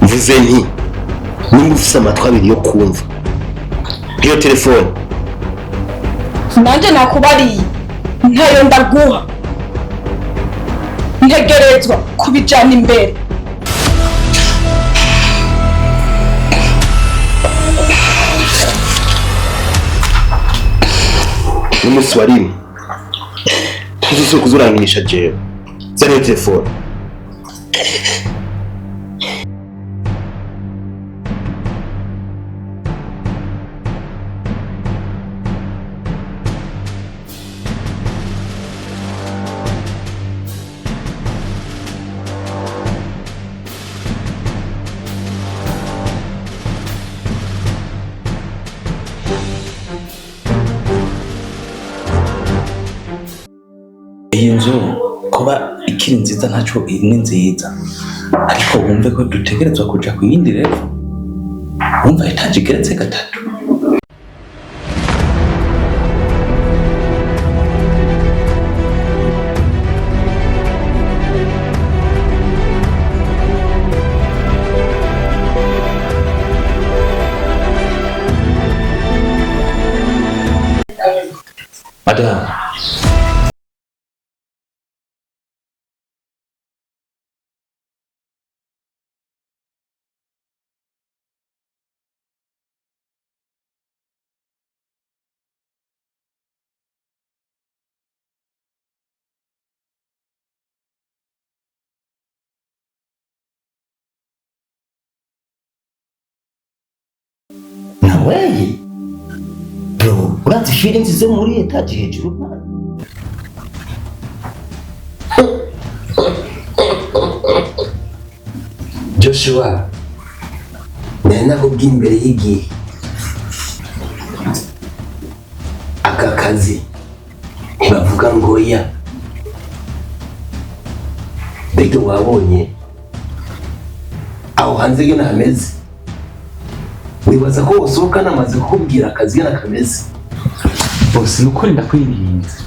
mvuze nti nimba ufise amatwi abiri yo kumva iyo telefone nanjye nakubariye ntayo ndaguha ntegerezwa kubijana imbere. n'umunsi wa rimwe ntuzose kuzurangisha jewe zana iyo telefone. Iyi nzu kuba ikiri nziza ntaco ni nziza, ariko wumve ko dutegerezwa kuja ku yindi rero. Wumva etaje igeretse gatatu. Madam, nawe bro urazi filimi zize muri etaje hejuru. Joshua nari nakubwiye imbere y'igihe aka kazi ntibavuga ngo ya mbega wabonye aho hanze gena hameze, wibaza ko wosohoka namaze kukubwira akazi gena kameze. bose nukuri ndakwirinze.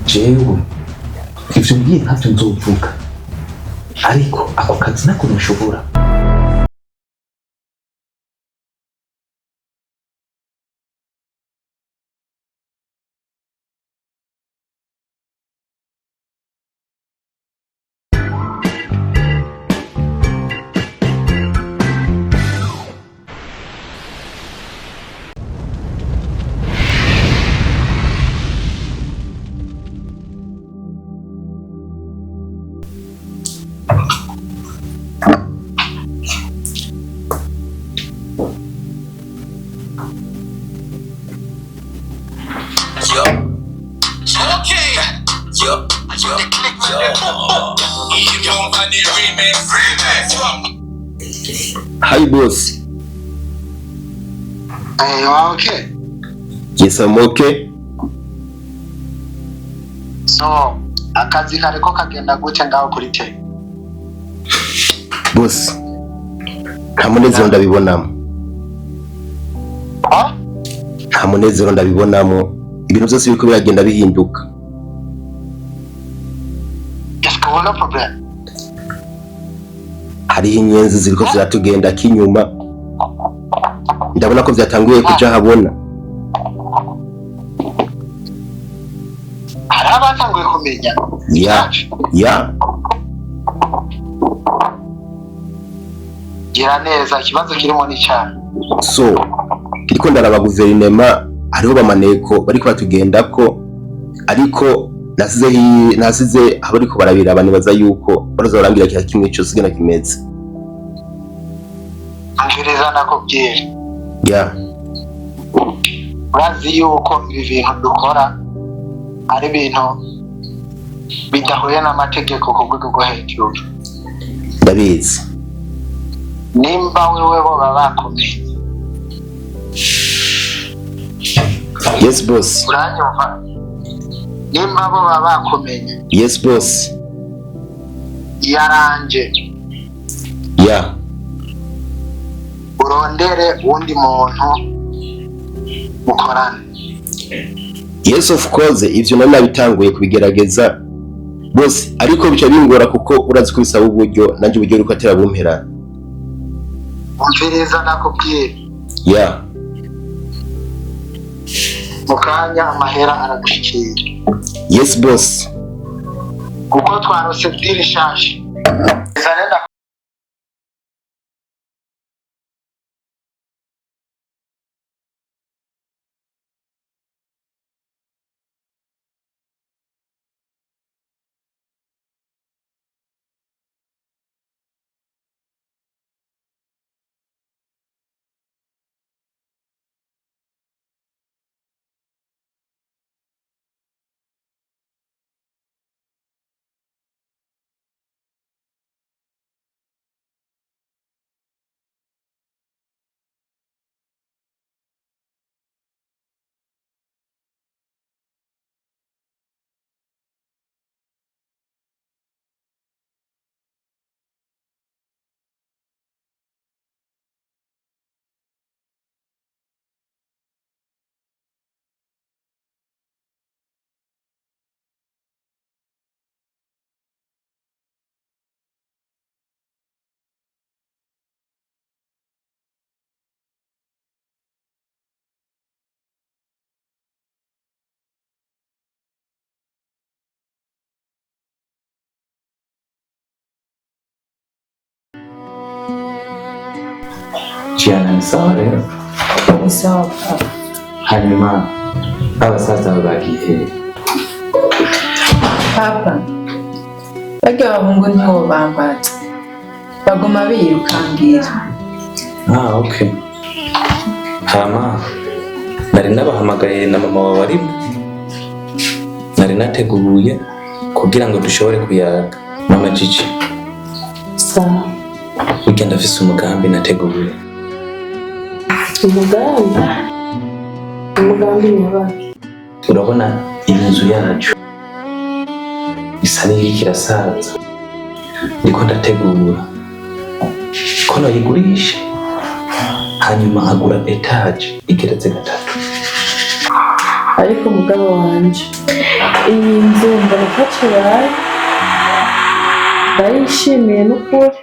Jewe ivyo ngiye ntavyo nzovuga, ariko ako kazi nako ntushobora. Hi boss. You are okay? Yes, I'm okay. So, akazi kariko kagenda gute ngaho kuri te? Boss, nta munezero ndabibonamo. Nta munezero ndabibonamo. Ibintu byose biriko biragenda bihinduka. No problem. Hariho inyenzi ziriko ziratugenda kinyuma. Ndabona ko byatanguye kuja habona. Hari abatanguye kumenya. Ya. Gira neza ikibazo kirimo ni cyane. So, kiriko ndaraba guverinema hariho bamaneko bariko batugendako, ariko nasize abariko barabira abantu baza yuko barazorangira kira kimwe cyose gena kimeze. Angiriza nakubwira. Ya. Urazi yuko ibi bintu dukora ari ibintu bidahuye n'amategeko ku rwego rwo hejuru. Ndabizi. Nimba wewe bo bakomeye. Yes boss. Uranyumva? Nimba bo bakomeye. Yes boss. Yaranje. Ya. Urondere undi muntu mukorana. Yes of course, ivyo nari nabitanguye kubigerageza boss, ariko bica bingora kuko urazi ko bisaba uburyo nanje uburyo riko atera bumpera. umviriza nakubwira Yeah. mu kanya amahera aragushikira Yes boss. kuko twarose diri shasha zarenda Gianna ni sawa rero. Ni sawa papa. Hanyuma abasaza bagiye. Papa, barya abahungu niho bambatse, baguma birukangira. Okay. Hama nari nabahamagaye na mama wawe arimo. Nari nateguye kugira ngo dushobore kuyaga mama Gigi. Sawa. Weekend afise umugambi nateguye. Umugambi nyabaki. Urabona inzu yacu isa n'iriko irasaza, ndiko ndategura ko noyigurisha hanyuma nkagura etage igeretse 3. Ariko mugabo wanje, iyi nzu mbona ko kibaye, ndayishimiye n'ukuri.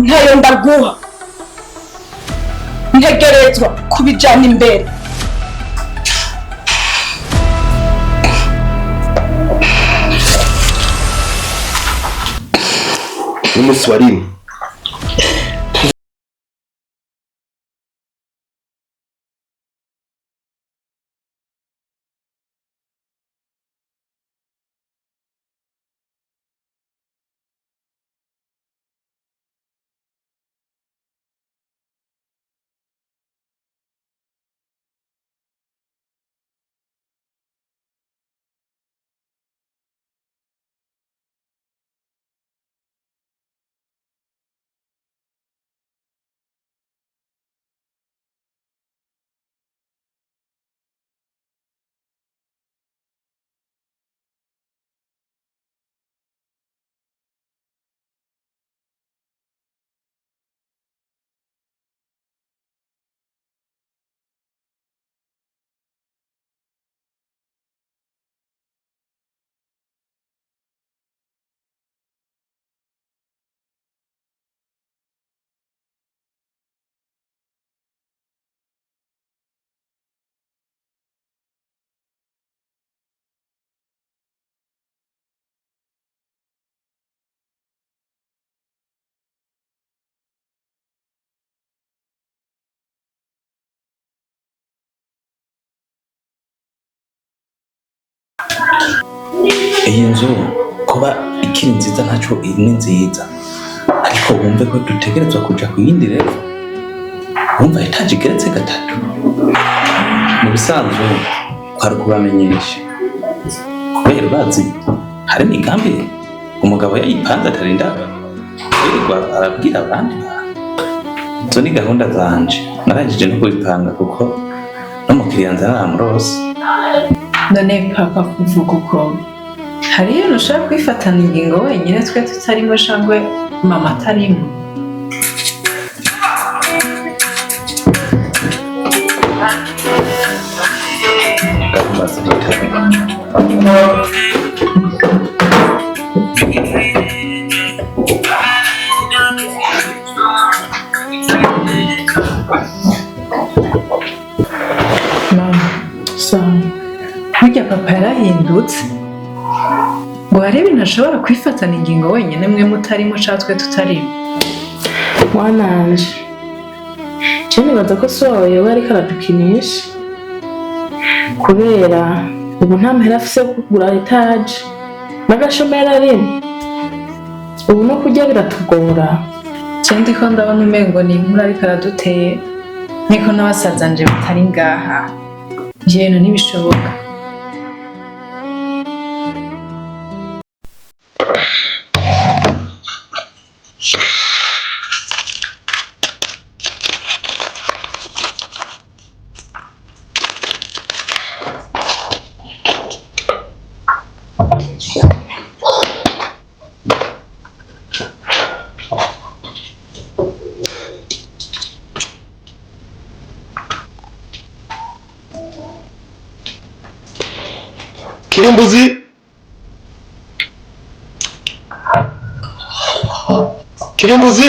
Ntayo ndaguha. Ntegerezwa kubijana imbere. N'umunsi wa rimwe iyi nzu kuba ikiri nziza ntacyo ni nziza, ariko wumve ko dutegerezwa kuja ku yindi rero. Wumva etaje igeretse gatatu. Mu bisanzwe kwari kubamenyesha, kubera bazi hari imigambi umugabo yayipanze atarinda kwirirwa arabwira abandi bantu. Izo ni gahunda zanje narangije no kubipanga kuko n'umukiriya nzaramurose. none papa kuvuga uko hari ibintu ushaka kwifatana ingingo wenyine twe tutarimo cyangwa mama atarimo? Mama, burya papa yarahindutse ngo hari ibintu ashobora kwifatana ingingo wenyine mwe mutarimo cyangwa twe tutarimo. Wananje je nibaza ko so wawe yoba ariko aradukinisha, kubera ubu nta mahera afise yo kugura etaje n'agashomera rimwe, ubu no kurya biratugora. Je ndiko ndabona umengo ni inkuru ariko araduteye, niko n'abasazanje batari ngaha, ivyo bintu ntibishoboka. Kirimbuzi, Kirimbuzi,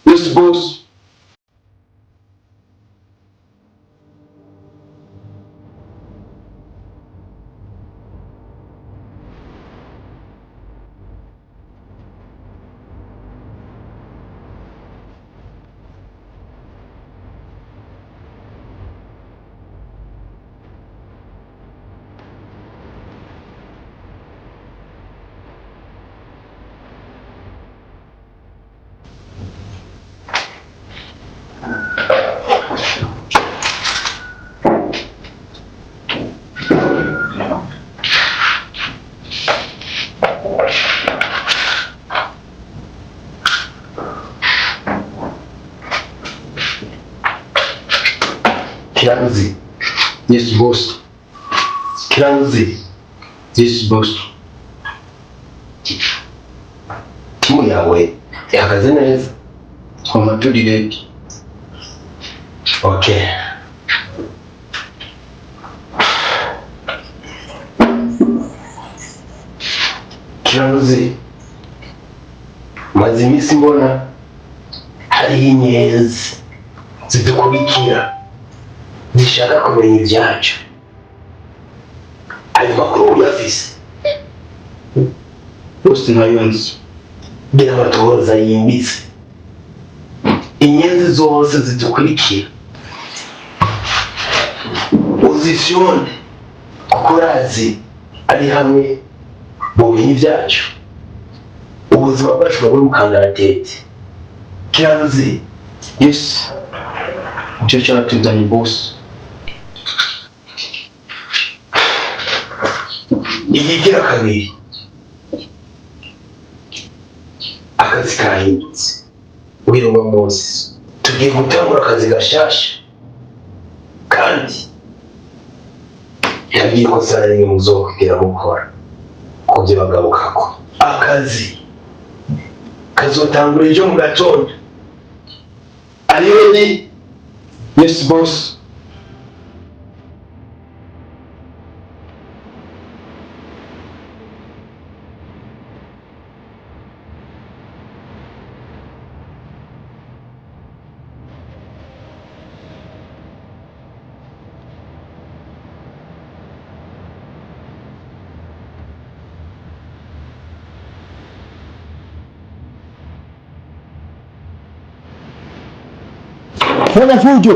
yes boss. Kiranzi, yes boss. Kiranzi, yes boss. Timu yawe ihagaze neza, amaturi okay. Kiranzi, maze iminsi mbona hariho inyenzi zidukurikira zishaka kumenya ibyacu. Ayo makuru uyafise? Bose ntayo nzi. Gira amatohoza yimbitse. Inyenzi zose zidukurikira uzifyone, kuko urazi ari hamwe bumenye ibyacu. Ubuzima bwacu buri mu kangaratete. Kiranzi, yes, icyo cyatuzanye boss. Igigira kabiri, akazi kahindutse. Uyu munsi tugiye gutangura akazi gashasha, kandi yagiye kosa rimwe muzokwira gukora kubyo bagarukako. Akazi kazotangura ejo mu gatondo. Are you ready? Yes boss. Fanya fujo.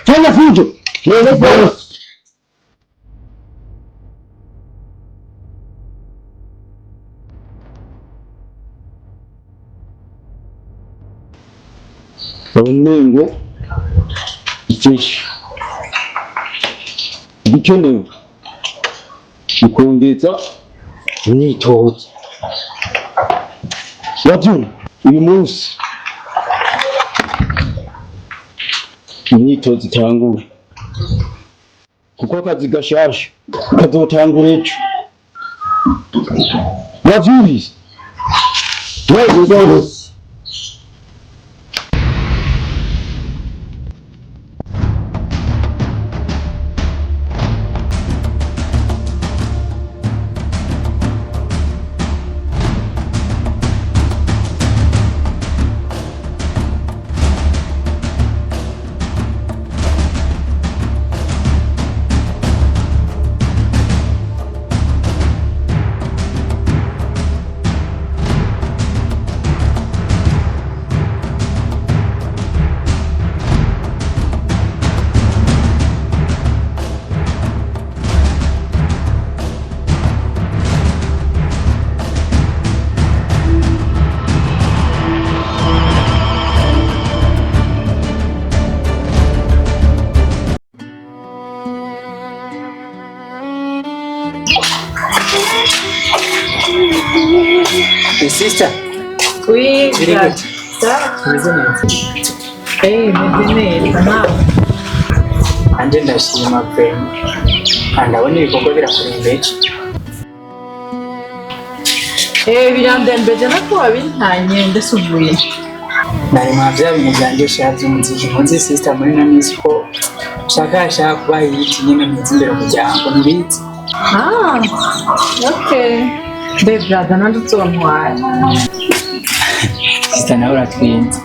Fanya fujo. Fanya fujo. Umenye ikishi bikenewe ukongeza imyitozo yabyumva uyu munsi imyitozo itangura kuko akazi gashasha kazotangura ejo wavyumvise wewe Sister, Oui, very good. meze neza nawe. Anje ndashima pe. Ndabona ibikorwa birakurembeje. Birandembeje nako wabintanye ndetse uvuye. Nari mavya bintu byanje shavye umuziki muzi sister muri na minsi ko shaka kuba yiti nyine muzi imbere umuryango ntibizi. Okay. Brother nandutsomwaye. Sister nawe uratwinze.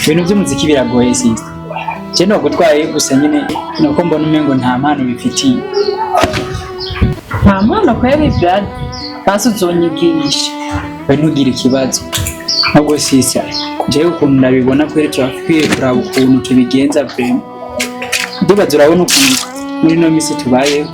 Ibintu by'umuziki biragoye sister. Je no gutwaye gusa nyine nuko mbona umengo nta mpano bifitiye. Nta mpano kweri brother. Basi uzonyigisha. We ntugire ikibazo. Ahubwo sister, jewe ukuntu ndabibona kweri turafwiye kuraba ukuntu tubigenza vrema. Ndibaza urabona ukuntu muri no misi tubayeho.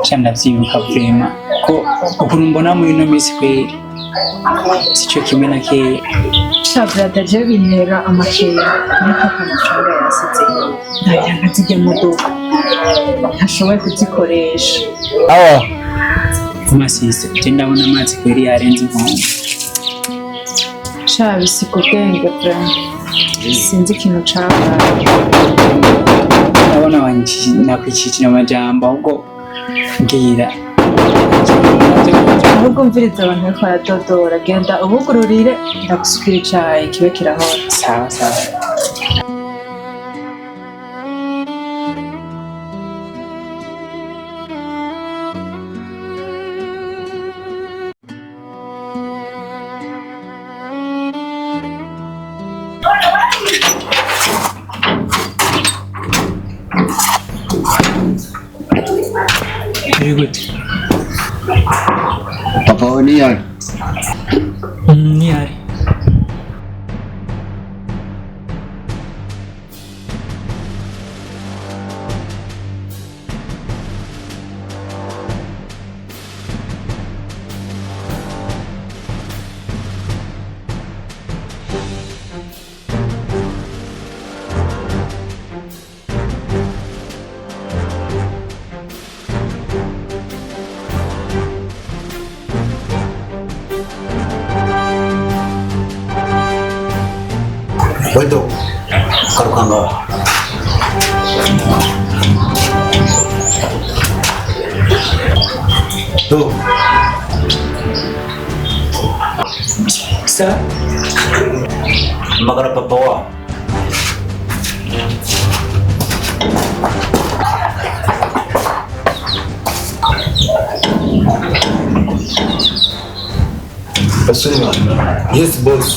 cyane ndavyibuka vraiment ko ukuntu mbona muri ino minsi kweri sico kimwe na kera. Shabrada je bintera amakera ariko amafaranga yasize ndagira nkazijya mu duka ntashoboye kuzikoresha. Masise je ndabona amazi kweri yarenze inkombe. Bisiko bwenge vraiment sinzi ikintu cabaye. Ndabona nakwicikira amajambo ahubwo mbwira ahubwo mviriza abantu bariko baradodora genda ubugururire ndagusukira icayi kibe kirahora. sawa sawa. Very good. Papa ni yari. Ni ari. Wedo, garuka ngaha. Do. Sa? Magara papa wa. Basura. Yes boss.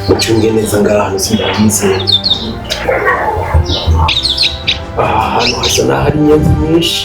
Mucunge neza ngahantu sindabizi. Hano hasa n'ahari inyenzi nyinshi.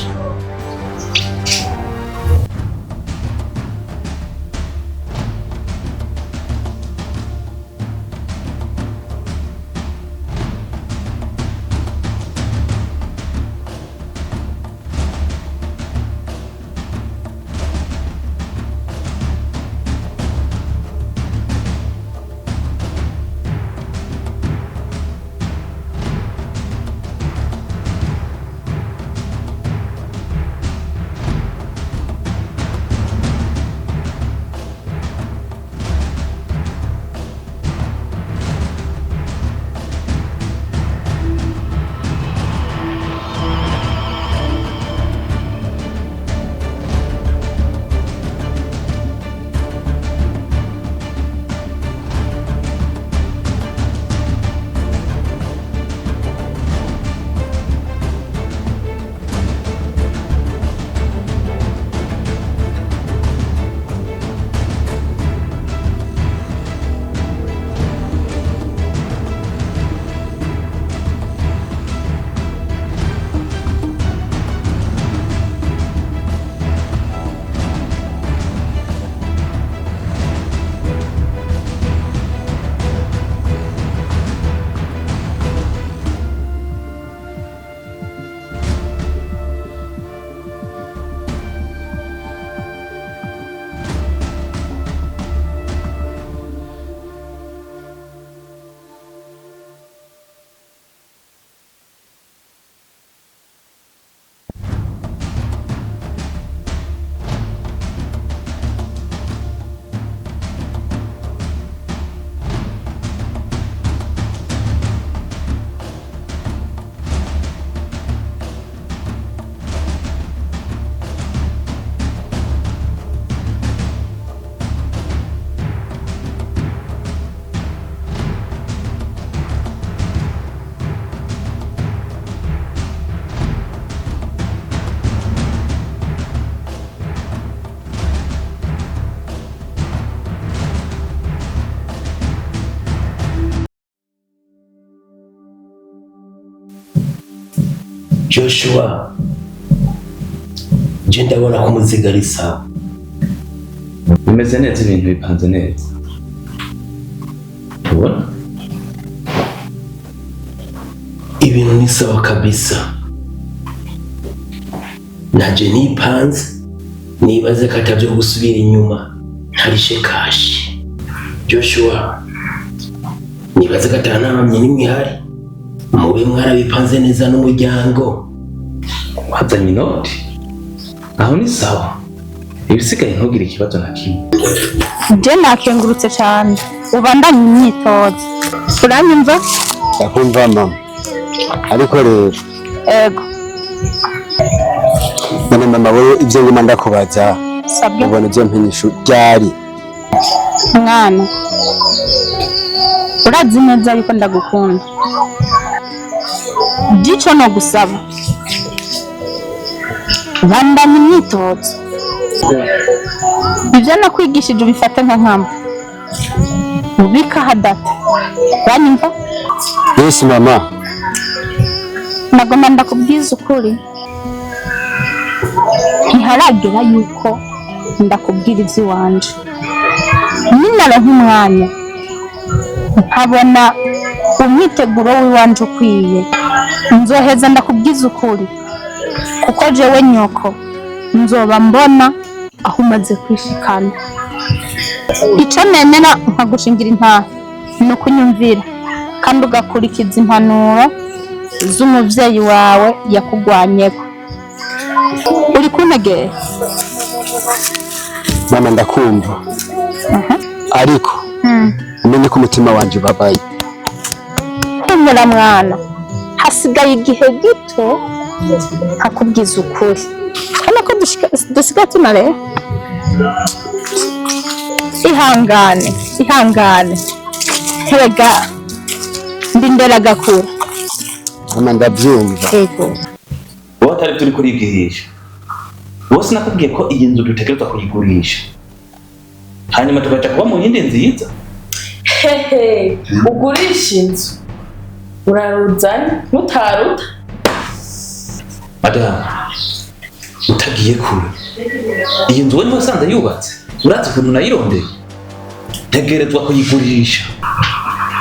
Joshua, je ndabona ko umuziga ari sawa. Bimeze neza, ibintu bipanze neza. Tubona Ibintu ni sawa kabisa. naje nipanze nibaze ko atavyo gusubira inyuma ntarishe kashi. Joshua nibaze ko atanamye n'imihari mube mwarabipanze neza n'umuryango. wazanye inoti aho ni sawa, ibisigaye ntugire ikibazo na kimwe. Je nakengurutse cyane ubandanye imyitozo uranyumva? ndakumva mama, ariko rero Ego none mama wowe ibyo nguma ndakubaza sabwe ubona ibyo mpinyishu ryari? mwana urazi neza yuko ndagukunda, gico no gusaba bandanye imyitozo, ibyo nakwigishije ubifate nka nkama ubika hadata uranyumva? Yes mama. nagomba ndakubwiza ukuri ntiharagera yuko ndakubwira iby'iwanje, ninara nk'umwanya nkabona umwiteguro w'iwanje ukwiye nzoheza ndakubwiza ukuri, kuko jewe nyoko nzoba mbona aho umaze kwishikana. Ico nemera nkagushingira intaha ni ukunyumvira kandi ugakurikiza impanuro z'umuvyeyi wawe yakugwanyeko. Uri kuntegera? Mama ndakumva. Ariko umenye ko umutima wanje ubabaye. Humura mwana, hasigaye igihe gito nkakubwiza ukuri. Hano ko dusigaye tunareba. Ihangane Mbega ndindera gakura. Mama ndabyumva. Yego wowe atari turi kurigirisha, bose nakubwiye ko iyi nzu dutegerezwa kuyigurisha hanyuma tugaca kuba mu yindi nziza. Hehe, ugurisha inzu uraruzanye mutaruta? Madamu utagiye kure, iyi nzu wowe wasanze yubatse urazi ukuntu nayirondeye, ntegerezwa kuyigurisha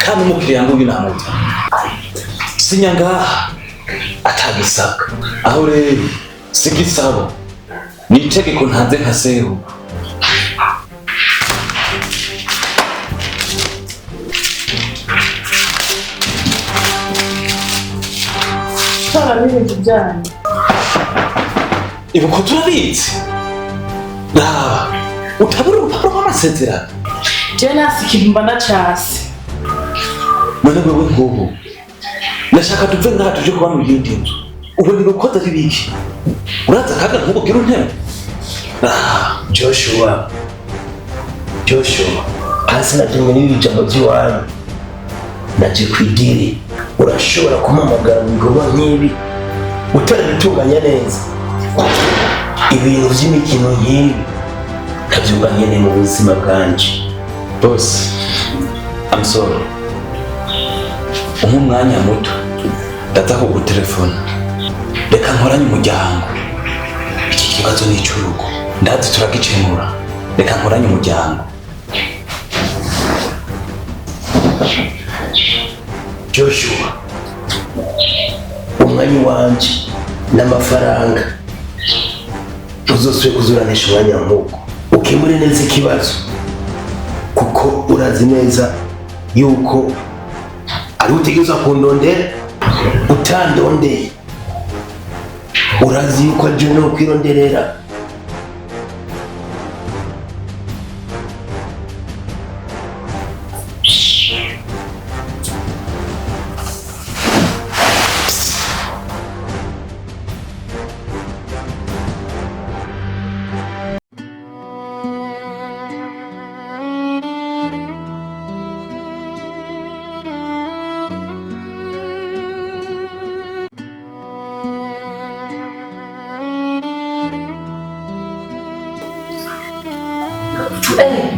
kandi umukiriya ngo uyu namuta sinya ngaha atagisabwa. Aho rero sigisabo ni itegeko ntanze nka seru. N'ibintu byanyu Ibuko turabitse raba utabura urupapuro rw'amasezerano. je nasikiye mbana cyase None wewe ngubu ndashaka tuve ngaha tuje kuba mu yindi nzu, ubona urukoza ari biki? Uraza akaga nk'ububwira untebe. Joshua hasi natumwe n'ibijambo by'iwanyu naje kwigire. Urashobora kumpamagara mu bikorwa nk'ibi utarabitunganya neza. Ibintu by'imikino nk'ibi ntabyumva nyene mu buzima bwanje. Boss, I'm sorry. Umwanya muto ndaza kugutelefona, reka nkoranye umuryango. Iki kibazo ni icy'urugo ndazi turagikemura, reka nkoranye umuryango. Joshua umwanya wanje n'amafaranga uzosubire kuzuranisha umwanya nk'uko ukemure neza ikibazo, kuko urazi neza yuko ari utegerezwa kundondera utandondeye. Urazi yuko aje no kwironderera.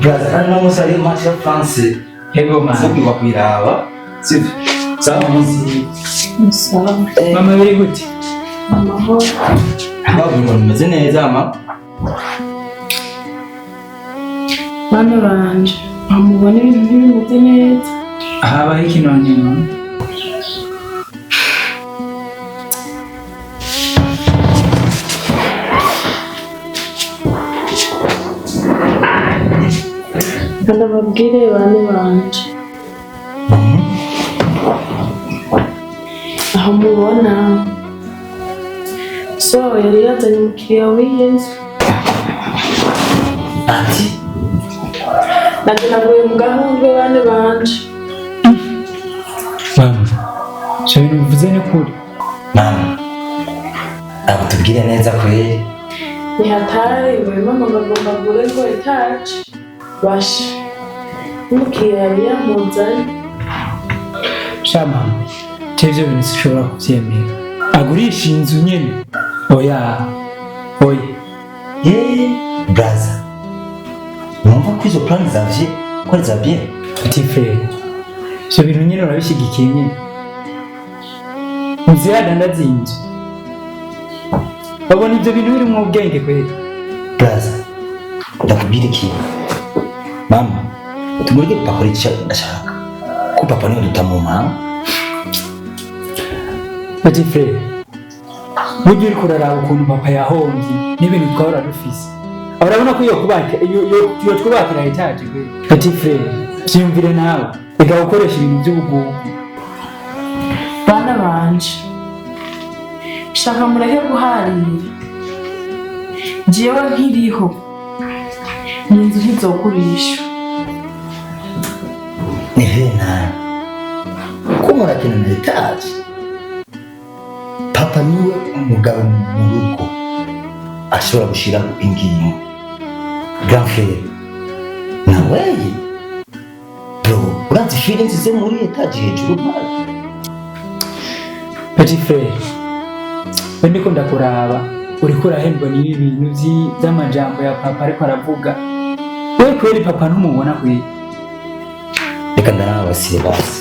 Brother, hano musari match ya France. Yego mama. Fuki wa kwiraba. Sivyo? Sawa muzi. sawa Mama biri gute? amahoro Babu ngo nimeze neza mama. bana banje bamubona ibintu ntibimeze neza. Habaho ikintu nyuma. nababwire bane banje aho mubona so yari yazanye umukiriya w'iyinzu ati nanjye naguye mu gahunda bane banje mama cyo bintu bivuze ni kuri mama abo tubwire neza kweli nihatari wema mama agomba gure ngo etaje basha umukiriya yari yamuzanye sha mama ivyo bintu sishobora kuvyemera agurisha inzu nyene oya braza numva ko izo plan zavye ko ari za bien petit frère ivyo bintu nyene urabishigikiye nyene nzira dandaza inzu babona ivyo bintu biri mu bwenge kweli braza ndakubwira iki mama tumurike papa icyo ashaka ko papa niwe dutamuma petit frère burya uriko uraraba ukuntu papa yahomvye n'ibintu twahora dufise urabona ko iyo twubakira etaje kweli petit frère vyiyumvire nawe reka gukoresha ibintu vy'ubugugu bana banje shaka mureke guharira jewe nkiriho ni inzu ntizogurisha Nevena ko murakina na etaje papa niwe umugabo mu rugo ashobora gushira ingingo grand frère nawe bro urazi feelings ze muri etaje hejuru mara petit frère we ndiko ndakuraba uriko urahembwa n'ibi bintu vy'amajambo ya papa ariko aravuga we kweli papa ntumubona kweli reka ndarabasiye basi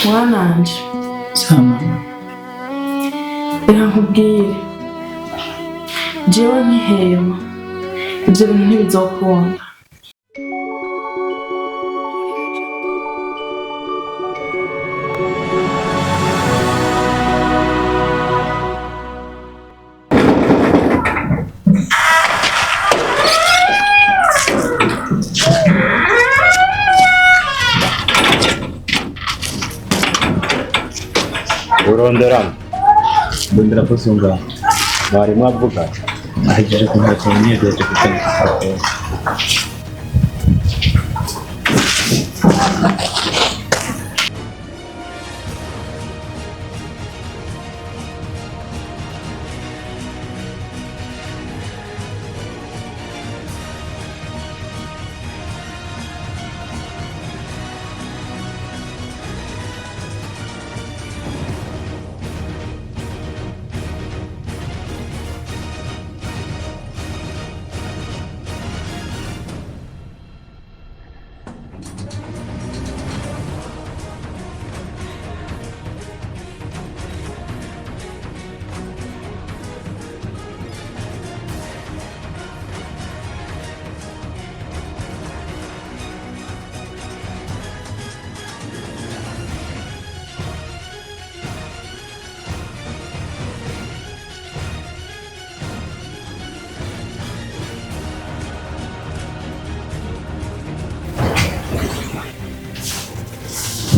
mwananje sama reka nkubwire jewe nkihema ivyo bintu ntibizokunda ndondera kusunga mwarimu avuga ahejeje kumenya imyiyegereje kuko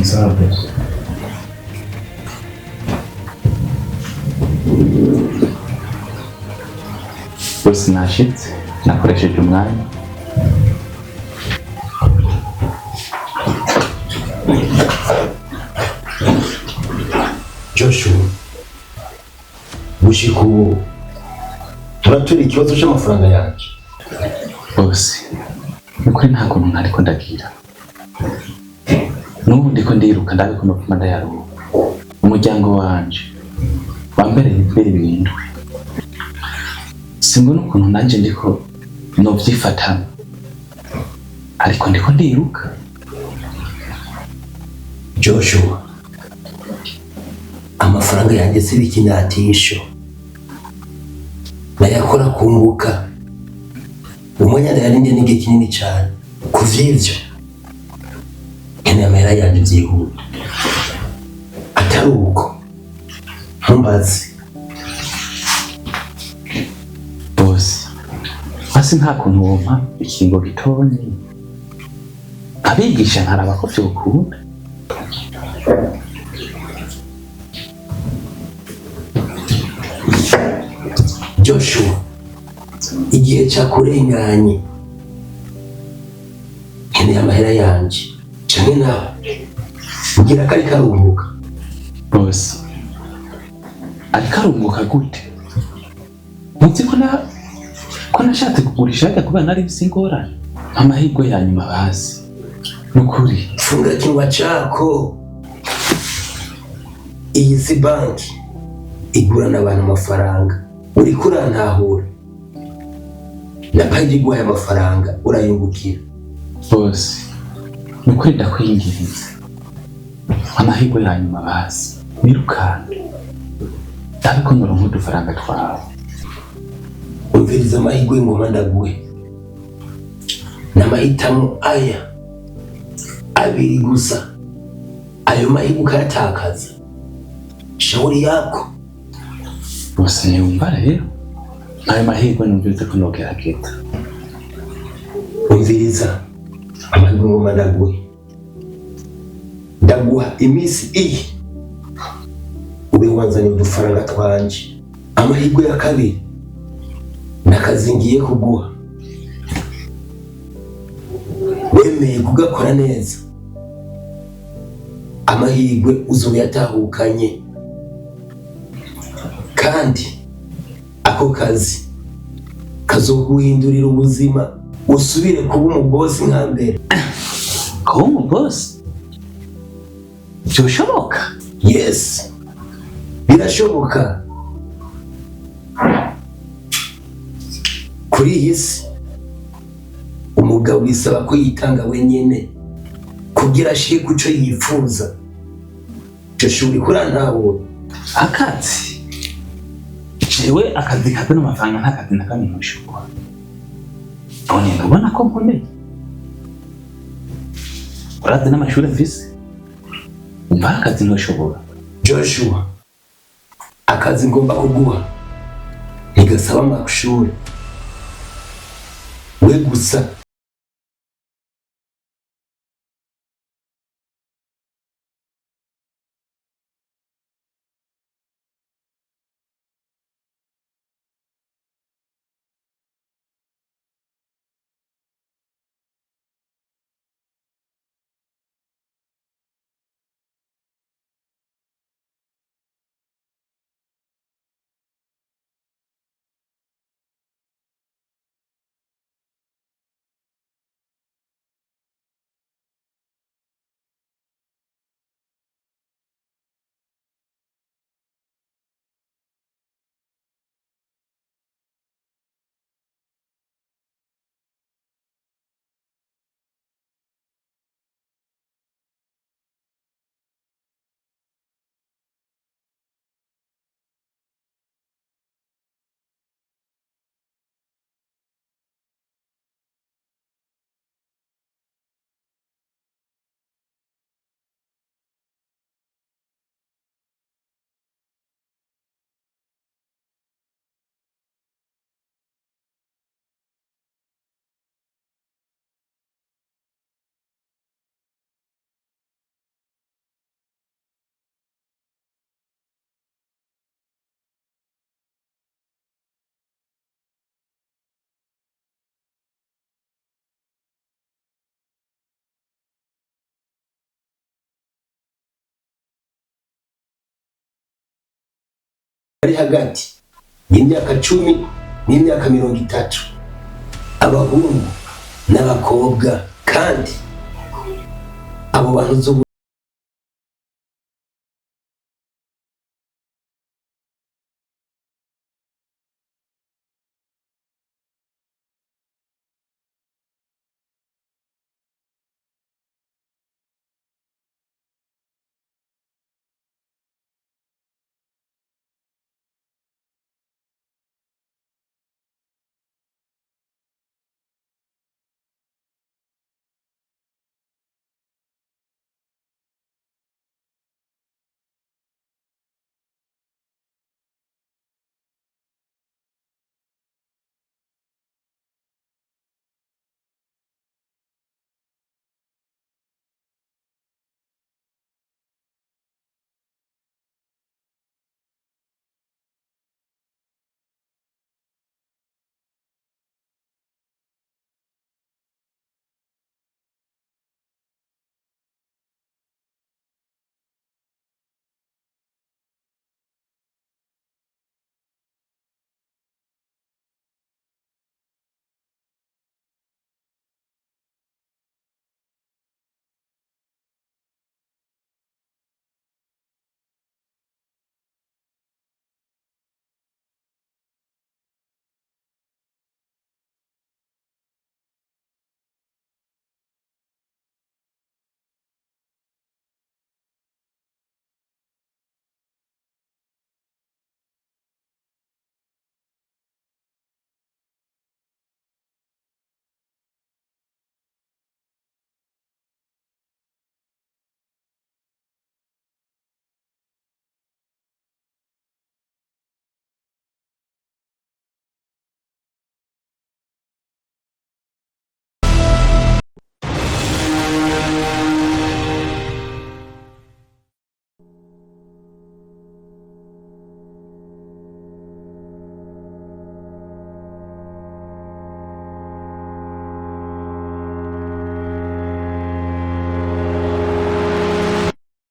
Sabes. Bose nashitse nakoresheje umwanya Joshua gushika ubu turatura ikibazo cy'amafaranga yanjye bose nukuri nta kuntu ntariko ndagira n'ubu ndiko ndiruka ndabiko no ndayaruka umuryango wanje wambereye ibintu simbona ukuntu nanje ndiko novyifatana ariko ndiko ndiruka. Joshua amafaranga yanjye si bikinatisho nayakora kunguka umwanya yarinde nige kinini cyane kuvyivyo ene amera yanjye byihuta atari uko ntumbaze bose basi nta kuntu wumva ikingo gitonyi abigisha nkaraba ko vyokunda. Joshua, igihe cyakurenganye nkeneye amahera yanje canke nawe ugira kari karunguka. Bose ariko arunguka gute? Muzi ko nashatse kugurisha hajya kubera nari bisi ingorane amahirwe ya nyuma basi nukuri. Funga kinywa cako, iyi si banki igurana abantu amafaranga, uriko urantahura na banki iguhaye amafaranga urayungukira. Bose nukuri ndakwinginze amahirwe ya nyuma basi wirukane ariko noronka udufaranga twawe. Umviriza amahirwe ngoma ndaguhe, n'amahitamo aya abiri gusa, ayo mahirwe ukayatakaza shauri yako. Bose niyumva rero ayo mahirwe numviriza ko nogerageza. Umviriza amahirwe ngoma ndaguha iminsi iyi ube wanzaniye udufaranga twanje. Amahirwe ya kabiri n'akazi ngiye kuguha, wemeye kugakora neza amahirwe uzoyatahukanye, kandi ako kazi kazoguhindurira ubuzima usubire kuba umubosi nka mbere. Kuba umubosi byoshoboka? Yes, birashoboka. Kuri iyi si umugabo bisaba ko yitanga wenyene kugira ashike kuco yifuza. Joshua uriko urantahura? Akazi jewe akazi kabe n'amafaranga nta kazi na kamwe ntushobora. None ndabona ko nkomeye, urazi n'amashuri mfise, umva akazi ntushobora. Joshua, akazi ngomba kuguha ntigasaba amashuri, we gusa ari hagati y'imyaka 10 n'imyaka 30, abahungu n'abakobwa, kandi abo bantu